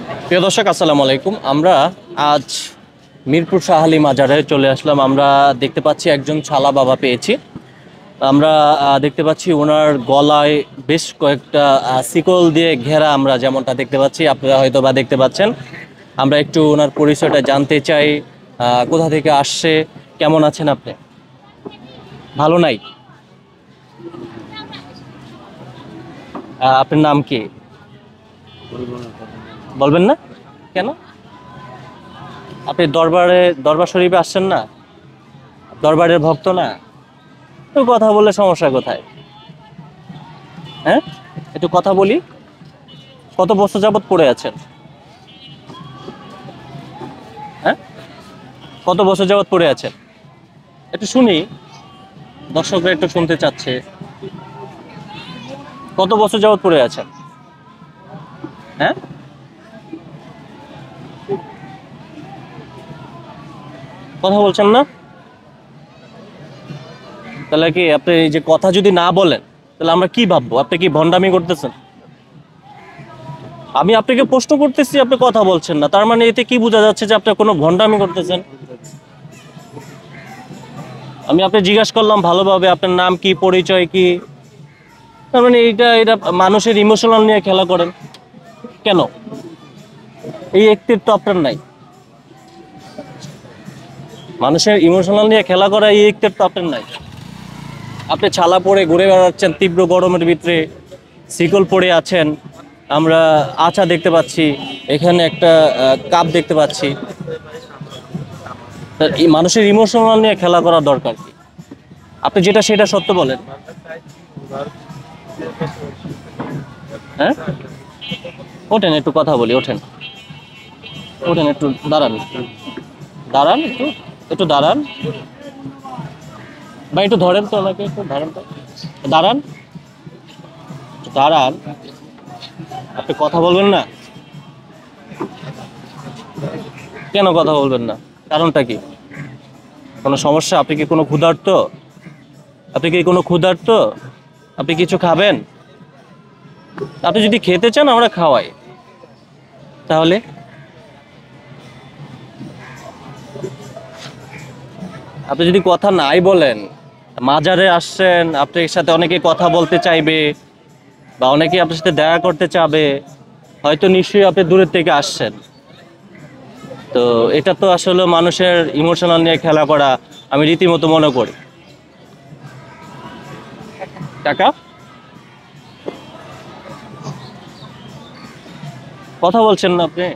প্রিয় দর্শক আসসালামু আলাইকুম। আমরা আজ মিরপুর শাহ আলী মাজারে চলে আসলাম। আমরা দেখতে পাচ্ছি একজন ছালা বাবা পেয়েছি। আমরা দেখতে পাচ্ছি ওনার গলায় বেশ কয়েকটা শিকল দিয়ে ঘেরা, আমরা যেমনটা দেখতে পাচ্ছি, আপনারা হয়তো বা দেখতে পাচ্ছেন। আমরা একটু ওনার পরিচয়টা জানতে চাই। কোথা থেকে আসছে, কেমন আছেন আপনি? ভালো নাই? আপনার নাম কি? বলবেন না কেন? আপনি দরবার শরীফে আসছেন না? দরবারের ভক্ত না? একটু কথা বললে সমস্যা কোথায়? হ্যাঁ, একটু কথা বলি। কত বছর যাবত পড়ে আছেন? হ্যাঁ, কত বছর যাবত পড়ে আছেন? একটু শুনি, দর্শকরা একটু শুনতে চাচ্ছে। কত বছর যাবত পড়ে আছেন? হ্যাঁ, কথা বলছেন না? তাহলে কি আপনি এই যে কথা যদি না বলেন, তাহলে আমরা কি ভাববো? আপনি কি ভন্ডামি করতেছেন? আমি আপনাকে প্রশ্ন করতেছি, আপনি কথা বলছেন না, তার মানে এতে কি বোঝা যাচ্ছে যে আপনি কোনো ভন্ডামি করতেছেন? আমি আপনি জিজ্ঞাসা করলাম ভালোভাবে, আপনার নাম কি, পরিচয় কি, তার মানে এটা এটা মানুষের ইমোশনাল নিয়ে খেলা করেন কেন? এই একটির তো আপনার নাই। মানুষের ইমোশনাল নিয়ে খেলা করা এই একটির তো আপনার নাই। আপনি ছালা পরে ঘুরে বেড়াচ্ছেন তীব্র গরমের ভিতরে, শিকল পরে আছেন। আমরা আচা দেখতে পাচ্ছি, এখানে একটা কাপ দেখতে পাচ্ছি। তা এই মানুষের ইমোশনাল নিয়ে খেলা করা দরকার কি? আপনি যেটা সেটা সত্য বলেন। হ্যাঁ, ওঠেন একটু কথা বলি, ওঠেন। ওঠেন, একটু দাঁড়ান। দাঁড়ান একটু, একটু দাঁড়ান। বা একটু ধরেন তো ওনাকে, একটু ধরেন তো। দাঁড়ান, দাঁড়ান। আপনি কথা বলবেন না কেন? কথা বলবেন না, কারণটা কি? কোনো সমস্যা? আপনি কি কোনো ক্ষুধার্ত? আপনি কি কোনো ক্ষুধার্ত? আপনি কিছু খাবেন? আপনি যদি খেতে চান আমরা খাওয়াই। তাহলে আপনি যদি কথা নাই বলেন, মাজারে আসছেন, আপনার সাথে অনেকে কথা বলতে চাইবে বা অনেকে আপনার সাথে দেখা করতে চাবে, হয়তো নিশ্চয়ই আপনি দূরের থেকে আসছেন। তো এটা তো আসলে মানুষের ইমোশনাল নিয়ে খেলা করা আমি রীতিমতো মনে করি। টাকা? কথা বলছেন না আপনি?